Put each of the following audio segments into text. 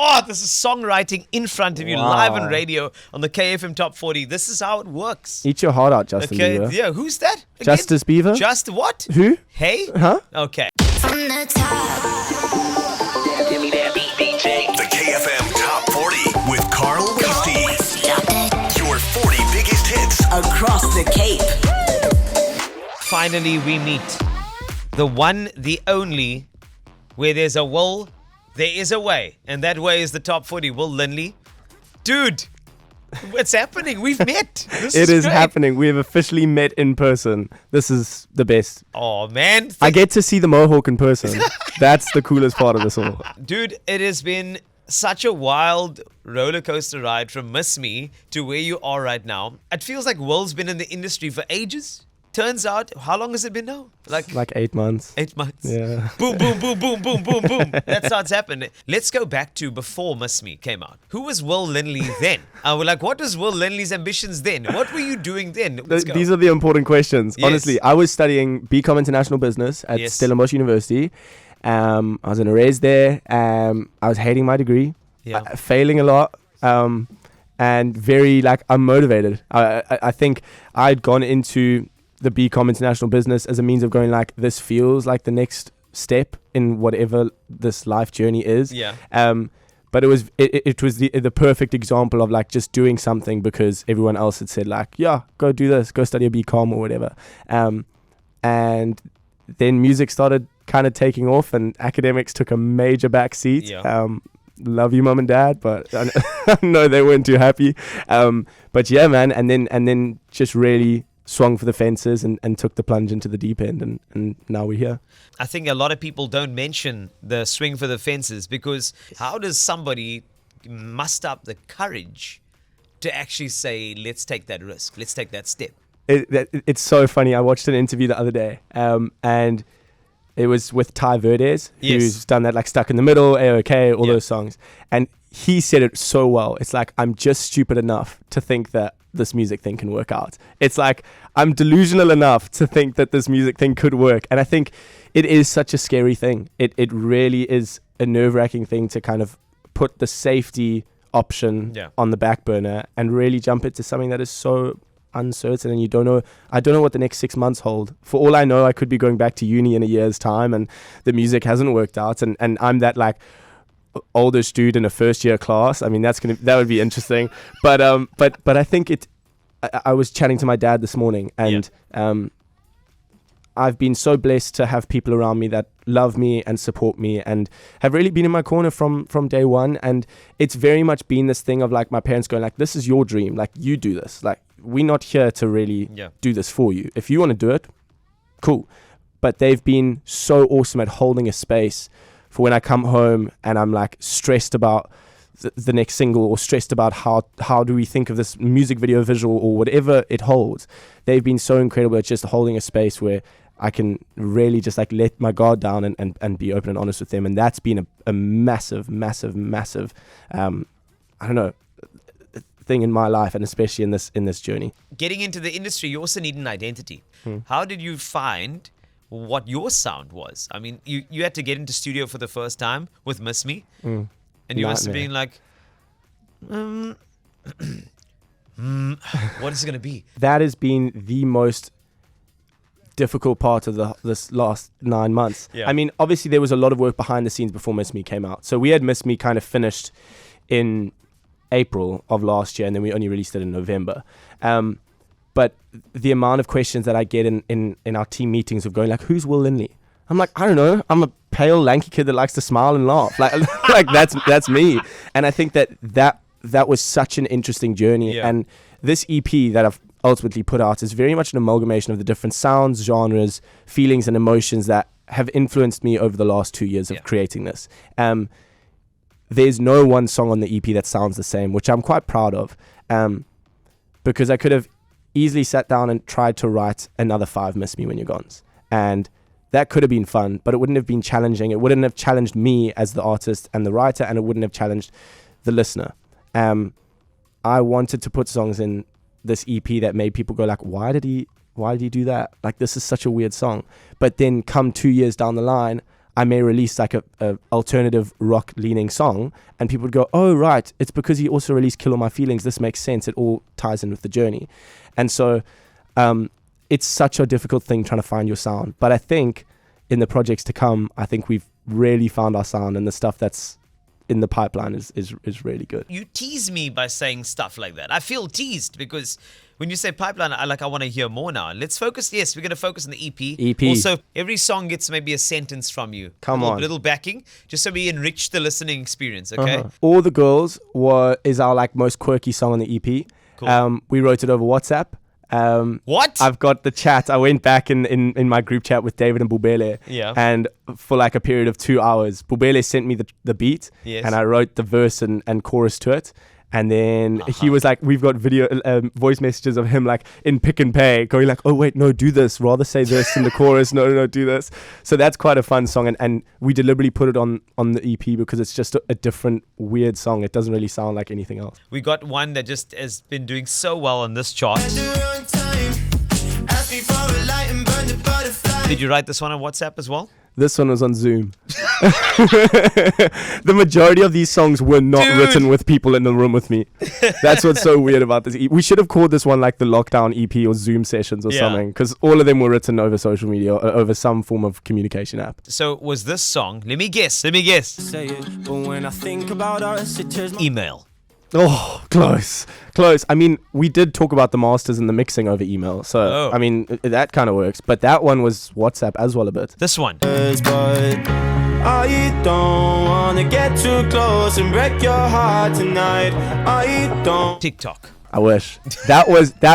Oh, this is songwriting in front of you, Wow. live on radio on the KFM Top 40. This is how it works. Eat your heart out, Justin Okay, Bieber. yeah, who's that? Again? Justice Bieber? Just what? Who? Hey? Huh? Okay. From the top. The KFM Top 40 with Carl Wastie. Your 40 biggest hits across the Cape. Finally, we meet the one, the only, where there's a will, there is a way. And that way is the Top 40. Will Linley. Dude, what's happening? We've met. This It is great. happening. We have officially met in person. This is the best. Oh, man. I get to see the Mohawk in person. That's the coolest part of this all. Dude, it has been such a wild roller coaster ride from Miss Me to where you are right now. It feels like Will's been in the industry for ages. Turns out, how long has it been now? Like 8 months. 8 months. Yeah. Boom, boom, boom, boom, boom, boom, boom. That starts happening. Let's go back to before Miss Me came out. Who was Will Linley then? What was Will Linley's ambitions then? What were you doing then? Let's go. These are the important questions. Yes. Honestly, I was studying BCom International Business at Yes. Stellenbosch University. I was in a raise there. I was hating my degree, Yeah. failing a lot, and very unmotivated. I think I'd gone into the BCom International Business as a means of going this feels like the next step in whatever this life journey is. Yeah. But it was the perfect example of just doing something because everyone else had said yeah, go do this, go study a BCom or whatever. And then music started kind of taking off and academics took a major back seat. Yeah. Love you, mum and dad, but I know they weren't too happy. But yeah, man, and then just really swung for the fences and took the plunge into the deep end, and now we're here. I think a lot of people don't mention the swing for the fences because how does somebody muster up the courage to actually say, let's take that risk, let's take that step? It's so funny. I watched an interview the other day, and it was with Ty Verdes, Yes. who's done that Stuck in the Middle, AOK, all Yeah. those songs. And he said it so well. It's I'm just stupid enough to think that this music thing can work out. It's I'm delusional enough to think that this music thing could work. And I think it is such a scary thing. It really is a nerve-wracking thing to kind of put the safety option Yeah. on the back burner and really jump into something that is so uncertain, and you don't know. I don't know what the next 6 months hold. For all I know, I could be going back to uni in a year's time and the music hasn't worked out, and I'm that oldest dude in a first year class. I mean, that would be interesting. But I think I was chatting to my dad this morning, and I've been so blessed to have people around me that love me and support me and have really been in my corner from day one. And it's very much been this thing of my parents going this is your dream, you do this, we're not here to really do this for you. If you want to do it, cool. But they've been so awesome at holding a space for when I come home and I'm stressed about the next single or stressed about how do we think of this music video visual or whatever it holds. They've been so incredible at just holding a space where I can really just let my guard down and be open and honest with them. And that's been a massive, massive, massive, I don't know, thing in my life, and especially in this journey. Getting into the industry, you also need an identity. How did you find what your sound was? I mean, you had to get into studio for the first time with Miss Me, and you must have been what is it going to be? That has been the most difficult part of this last 9 months. Yeah. I mean, obviously there was a lot of work behind the scenes before Miss Me came out. So we had Miss Me kind of finished in April of last year, and then we only released it in November. But the amount of questions that I get in our team meetings of going who's Will Linley? I'm I don't know. I'm a pale, lanky kid that likes to smile and laugh. That's me. And I think that was such an interesting journey. Yeah. And this EP that I've ultimately put out is very much an amalgamation of the different sounds, genres, feelings, and emotions that have influenced me over the last 2 years of creating this. There's no one song on the EP that sounds the same, which I'm quite proud of, because I could have easily sat down and tried to write another 5 Miss Me When You're Gones. And that could have been fun, but it wouldn't have been challenging. It wouldn't have challenged me as the artist and the writer, and it wouldn't have challenged the listener. I wanted to put songs in this EP that made people go why did he do that? This is such a weird song. But then come 2 years down the line, I may release like a alternative rock leaning song, and people would go, oh right, it's because he also released Kill All My Feelings. This makes sense. It all ties in with the journey. And so it's such a difficult thing trying to find your sound. But I think in the projects to come, I think we've really found our sound, and the stuff that's in the pipeline is really good. You tease me by saying stuff like that. I feel teased because when you say pipeline, I want to hear more now. Let's focus. Yes, we're going to focus on the EP. EP. Also, every song gets maybe a sentence from you. Come on. A little backing, just so we enrich the listening experience, okay? All the Girls is our like most quirky song on the EP. Cool. We wrote it over WhatsApp. What? I've got the chat. I went back in my group chat with David and Bubele. Yeah. And for like a period of 2 hours, Bubele sent me the beat. Yes. And I wrote the verse and chorus to it. And then he was like, we've got voice messages of him like in Pick and Pay going like, oh wait, no, do this. Rather say this in the chorus. No, do this. So that's quite a fun song. And we deliberately put it on the EP because it's just a different weird song. It doesn't really sound like anything else. We got one that just has been doing so well on this chart. Did you write this one on WhatsApp as well? This one was on Zoom. The majority of these songs were not written with people in the room with me. That's what's so weird about this. We should have called this one like the Lockdown EP or Zoom sessions or something, because all of them were written over social media or over some form of communication app. So was this song, let me guess. Say it, but when I think about us, it tears my Email. Oh, close. I mean, we did talk about the masters and the mixing over email. So, I mean, that kind of works. But that one was WhatsApp as well a bit. This one. but I don't wanna get too close and break your heart tonight. I don't. TikTok. I wish. That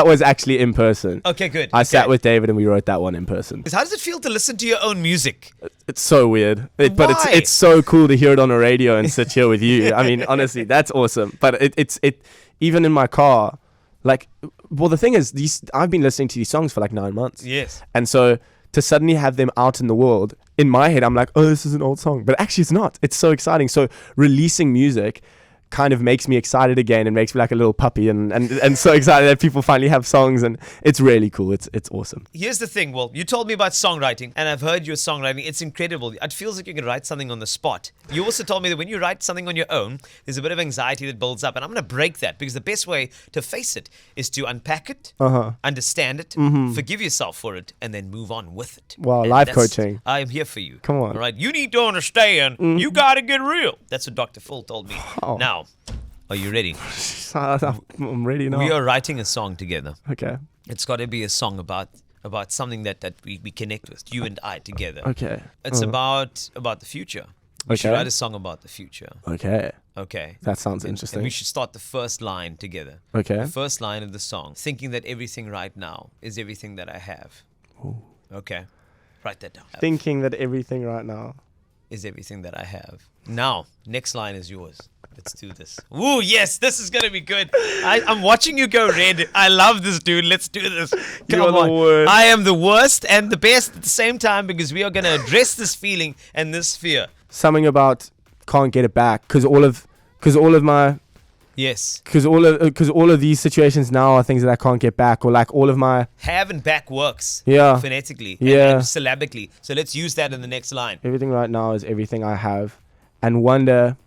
was actually in person. Okay, good. I sat with David and we wrote that one in person. How does it feel to listen to your own music? It's so weird. But Why? it's so cool to hear it on a radio and sit here with you. I mean, honestly, that's awesome. But it even in my car, like, well, the thing is, I've been listening to these songs for like 9 months. Yes. And so to suddenly have them out in the world, in my head, I'm like, oh, this is an old song. But actually, it's not. It's so exciting. So releasing music kind of makes me excited again and makes me like a little puppy and so excited that people finally have songs, and it's really cool. It's awesome. Here's the thing, Will. You told me about songwriting, and I've heard your songwriting. It's incredible. It feels like you can write something on the spot. You also told me that when you write something on your own, there's a bit of anxiety that builds up, and I'm going to break that because the best way to face it is to unpack it, understand it, forgive yourself for it, and then move on with it. Wow, And life that's- coaching. I am here for you. Come on. All right. You need to understand. You got to get real. That's what Dr. Phil told me. Wow. Now, are you ready? I'm ready now. We are writing a song together. Okay. It's got to be a song about something that we connect with, you and I together. Okay. It's about the future. We should Okay. write a song about the future. Okay. Okay. That sounds And interesting. we should start the first line together. Okay. The first line of the song. Thinking that everything right now is everything that I have. Okay. Write that down. Thinking that everything right now. Is everything that I have. Now, next line is yours. Let's do this. Ooh, yes, this is going to be good. I'm watching you go red. I love this, dude. Let's do this. You Come are on. the worst. I am the worst and the best at the same time because we are going to address this feeling and this fear. Something about can't get it back because all of my Yes. because all of these situations now are things that I can't get back, or like all of my Have and back works. Yeah. Phonetically. Yeah. And syllabically. So let's use that in the next line. everything right now is everything I have, and wonder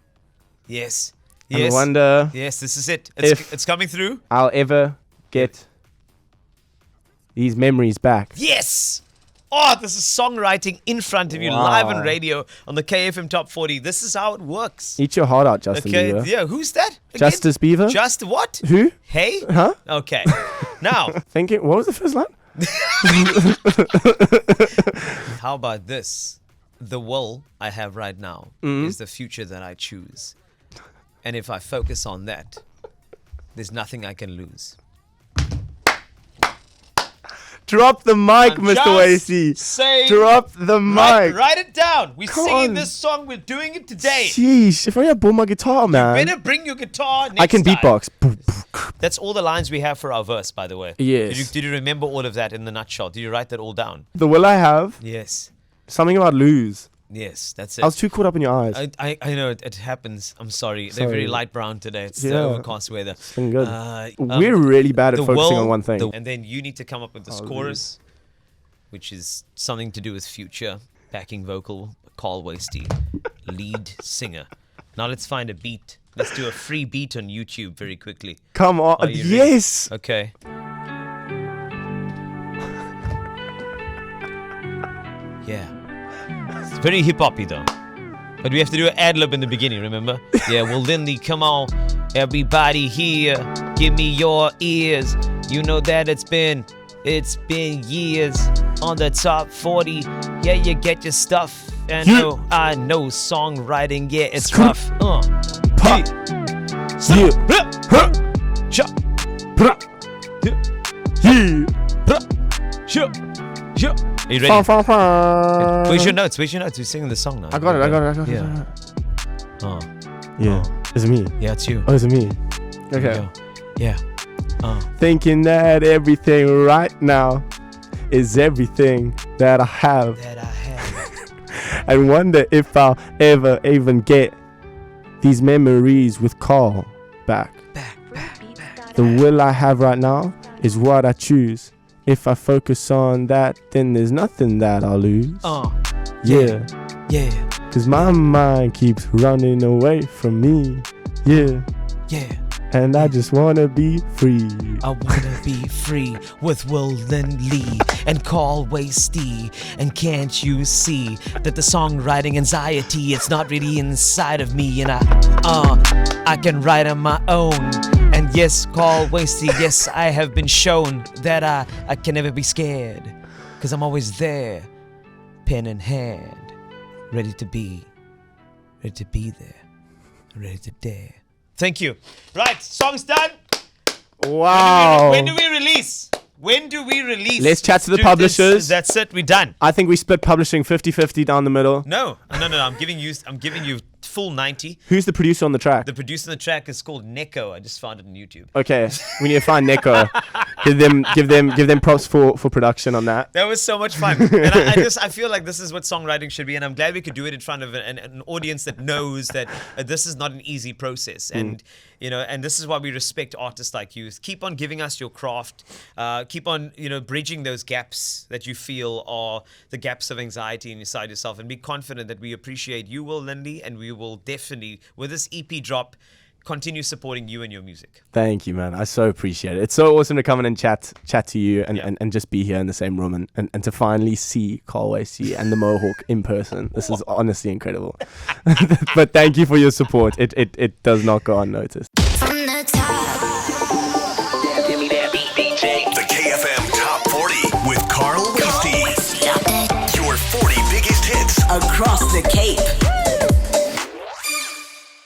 Yes. and Yes. wonder Yes, this is it. if- It's coming through. I'll ever get these memories back. Yes! Oh, this is songwriting in front of you, Wow. live on radio on the KFM Top 40. This is how it works. Eat your heart out, Justin Okay, Bieber. yeah, who's that? Again? Justice Bieber. Just what? Who? Hey? Huh? Okay. Now, Thinking. What was the first line? how about this? The will I have right now Mm-hmm. is the future that I choose. And if I focus on that, there's nothing I can lose. Drop the mic, I'm Mr. just Wastie. saying- Drop the mic. Write it down. We're Come singing on. this song. We're doing it today. Sheesh, if I had bought my guitar, man. Better bring your guitar next I can time. beatbox. That's all the lines we have for our verse, by the way. Yes. Did you remember all of that in the nutshell? Did you write that all down? The will I have. Yes. Something about lose. Yes, that's it. I was too caught up in your eyes. I know it happens. I'm sorry. They're very Sorry. light brown today. It's the Yeah. overcast weather. It's been good. Uh, We're really bad at the focusing will- on one thing. and then you need to come up with this Oh, chorus, which is something to do with future, backing vocal, Carl Wastie, lead singer. Now let's find a beat. Let's do a free beat on YouTube very quickly. Come on. Are you ready? Yes. Okay. Yeah. It's very hip-hoppy though. But we have to do an ad-lib in the beginning, remember? Yeah, well, Linley, come on. Everybody here, give me your ears. You know that it's been years on the top 40. Yeah, you get your stuff. And I know songwriting, yeah, it's rough. Pa. Are you ready? Where's your notes? Where's your notes? We're singing the song now. I got it. Yeah. Oh. Yeah. Is it me? Yeah, it's you. Oh, is it me? Here we Okay. go. Yeah. Thinking that everything right now is everything that I have. And wonder if I'll ever even get these memories with Carl back. The will I have right now is what I choose. If I focus on that, then there's nothing that I'll lose. Yeah. Cause my mind keeps running away from me. Yeah. And I just wanna be free. I wanna be free with Will Linley and Carl Wastie. And can't you see that the songwriting anxiety, it's not really inside of me. And I can write on my own. And yes, Carl Wastie, yes, I have been shown that I can never be scared. Cause I'm always there, pen in hand, ready to be there, ready to dare. Thank you. Right, song's done. Wow. When do we release? Let's chat to the publishers. That's it. We're done. I think we split publishing 50-50 down the middle. No. I'm giving you full 90. Who's the producer on the track? The producer on the track is called Neko. I just found it on YouTube. Okay, we need to find Neko. give them props for production on that. That was so much fun. And I feel like this is what songwriting should be, and I'm glad we could do it in front of an audience that knows that this is not an easy process. And and this is why we respect artists like you. Keep on giving us your craft. Keep on bridging those gaps that you feel are the gaps of anxiety inside yourself, and be confident that we appreciate you, Will Linley, and we will definitely, with this EP drop, continue supporting you and your music. Thank you, man. I so appreciate it. It's so awesome to come in and chat to you and just be here in the same room and to finally see Carl Wastie and the Mohawk in person. This is honestly incredible. But thank you for your support. It does not go unnoticed. From the top. Give me that beat, DJ. The KFM Top 40 with Carl Wastie. Your 40 biggest hits across the Cape.